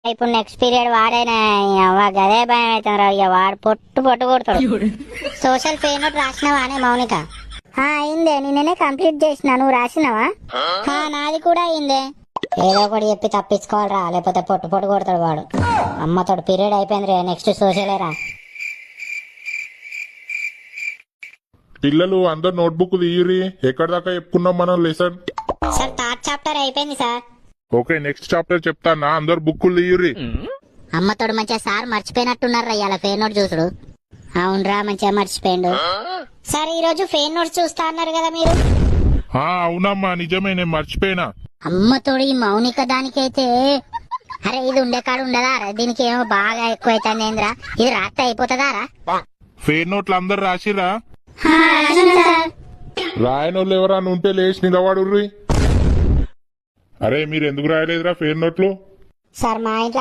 ఇప్పుడు next period వాడైనా గదే భయం అవుతారా ఇక వాడు పొట్టు కొడతాడు. సోషల్ ఫెయిర్ నోట్ రాసినవానే మౌనిక? అయిందే, నిన్ననే కంప్లీట్ చేసిన. నువ్వు రాసినవా? నాది కూడా అయిందే. ఏదో ఒకటి చెప్పి తప్పించుకోవాలరా, లేకపోతే పొట్టు కొడతాడు వాడు. అమ్మతోడు పీరియడ్ అయిపోయింది రే, నెక్స్ట్ సోషలేరా. పిల్లలు అందరు నోట్బుక్ తీయురి. ఎక్కడి దాకా చెప్పుకున్నాం మనం లెసన్? సార్ థర్డ్ చాప్టర్ అయిపోయింది సార్. ఓకే, నెక్స్ట్ చాప్టర్ చెప్తానా, అందరు బుక్కులు తీయురి. అమ్మతోడు మంచిగా సార్ మర్చిపోయినట్టున్నారా ఇవాళ ఫెయిర్ నోట్ చూసుడు. అవునరా, మంచిగా మర్చిపోయిండు. సార్ ఈ రోజు ఫెయిర్ నోట్ చూస్తా అన్నారు కదా మీరు? అవునమ్మా, నిజమే, నేను మర్చిపోయినా. అమ్మతోడు ఈ మౌనిక దానికైతే అరే ఇది ఉండే కాడు ఉండదా రా, దీనికి ఏమో బాగా ఎక్కువ అవుతుంది ఏంద్రా, ఇది రాత్రి అయిపోతుందా రా? ఫెయిర్ నోట్లు అందరు రాసిరా? రాయనోళ్ళు ఎవరన్నా ఉంటే లేచి నిలబడుర్రి. అరే మీరు ఎందుకు రాయలేదురా ఫెయిర్ నోట్లు? సార్ మా ఇంట్లో